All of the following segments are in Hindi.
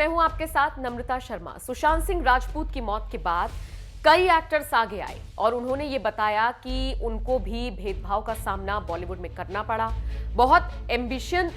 मैं हूं आपके साथ नम्रता शर्मा। सुशांत सिंह राजपूत की मौत के बाद कई एक्टर्स आगे आए और उन्होंने ये बताया कि उनको भी भेदभाव का सामना बॉलीवुड में करना पड़ा। बहुत एम्बिशन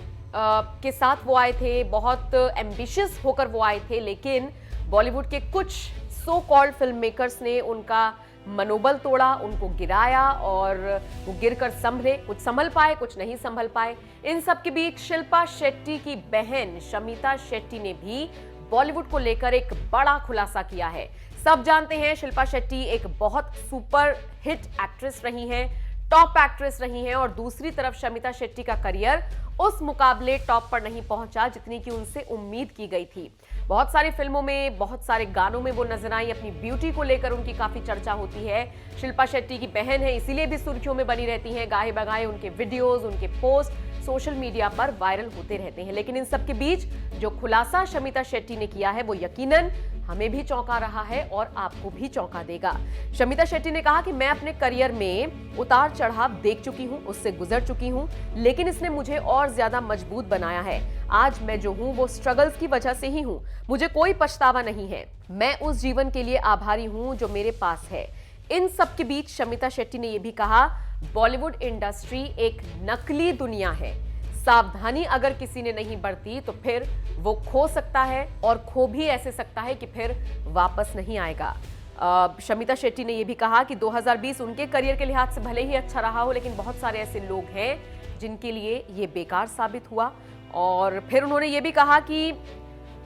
के साथ वो आए थे, बहुत एम्बिशियस होकर वो आए थे, लेकिन बॉलीवुड के कुछ सो कॉल्ड फिल्म मेकर्स ने उनका मनोबल तोड़ा, उनको गिराया और वो गिरकर संभले। कुछ संभल पाए, कुछ नहीं संभल पाए। इन सब के बीच शिल्पा शेट्टी की बहन शमिता शेट्टी ने भी बॉलीवुड को लेकर एक बड़ा खुलासा किया है। सब जानते हैं शिल्पा शेट्टी एक बहुत सुपर हिट एक्ट्रेस रही हैं, टॉप एक्ट्रेस रही हैं, और दूसरी तरफ शमिता शेट्टी का करियर उस मुकाबले टॉप पर नहीं पहुंचा जितनी की उनसे उम्मीद की गई थी। बहुत सारी फिल्मों में, बहुत सारे गानों में वो नजर आई। अपनी ब्यूटी को लेकर उनकी काफी चर्चा होती है। शिल्पा शेट्टी की बहन है, इसीलिए भी सुर्खियों में बनी रहती हैं। गाहे बगाए उनके वीडियोस, उनके पोस्ट सोशल मीडिया पर वायरल होते रहते हैं। लेकिन इन सब के बीच जो खुलासा शमिता शेट्टी ने किया है वो यकीनन हमें भी चौंका रहा है और आपको भी चौंका देगा। शमिता शेट्टी ने कहा कि मैं अपने करियर में उतार चढ़ाव देख चुकी हूं, उससे गुजर चुकी हूं, लेकिन इसने मुझे और ज्यादा मजबूत बनाया है। आज मैं जो हूं वो स्ट्रगल्स की वजह से ही हूं। मुझे कोई पछतावा नहीं है। मैं उस जीवन के लिए आभारी हूं जो मेरे पास है। इन सब के बीच शमिता शेट्टी ने यह भी कहा, बॉलीवुड इंडस्ट्री एक नकली दुनिया है। सावधानी अगर किसी ने नहीं बरती तो फिर वो खो सकता है, और खो भी ऐसे सकता है कि फिर वापस नहीं आएगा। शमिता शेट्टी ने यह भी कहा कि 2020 उनके करियर के लिहाज से भले ही अच्छा रहा हो, लेकिन बहुत सारे ऐसे लोग हैं जिनके लिए ये बेकार साबित हुआ। और फिर उन्होंने ये भी कहा कि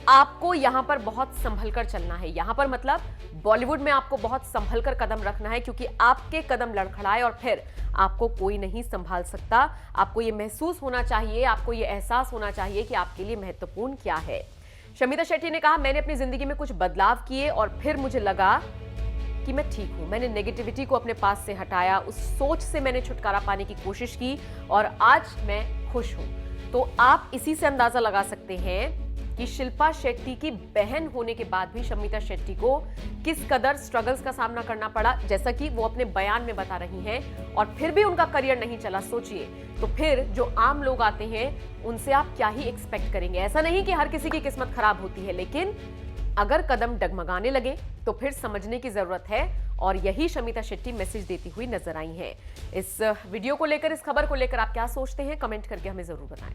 आपको यहां पर बहुत संभल कर चलना है। यहां पर मतलब बॉलीवुड में आपको बहुत संभल कर कदम रखना है, क्योंकि आपके कदम लड़खड़ाए और फिर आपको कोई नहीं संभाल सकता। आपको ये महसूस होना चाहिए, आपको ये एहसास होना चाहिए कि आपके लिए महत्वपूर्ण क्या है। शमिता शेट्टी ने कहा, मैंने अपनी जिंदगी में कुछ बदलाव किए और फिर मुझे लगा कि मैं ठीक हूं। मैंने नेगेटिविटी को अपने पास से हटाया, उस सोच से मैंने छुटकारा पाने की कोशिश की और आज मैं खुश हूं। तो आप इसी से अंदाजा लगा सकते हैं कि शिल्पा शेट्टी की बहन होने के बाद भी शमिता शेट्टी को किस कदर स्ट्रगल्स का सामना करना पड़ा, जैसा कि वो अपने बयान में बता रही हैं, और फिर भी उनका करियर नहीं चला। सोचिए, तो फिर जो आम लोग आते हैं उनसे आप क्या ही एक्सपेक्ट करेंगे। ऐसा नहीं कि हर किसी की किस्मत खराब होती है, लेकिन अगर कदम डगमगाने लगे तो फिर समझने की जरूरत है, और यही शमिता शेट्टी मैसेज देती हुई नजर आई हैं। इस वीडियो को लेकर, इस खबर को लेकर आप क्या सोचते हैं, कमेंट करके हमें जरूर बताएं।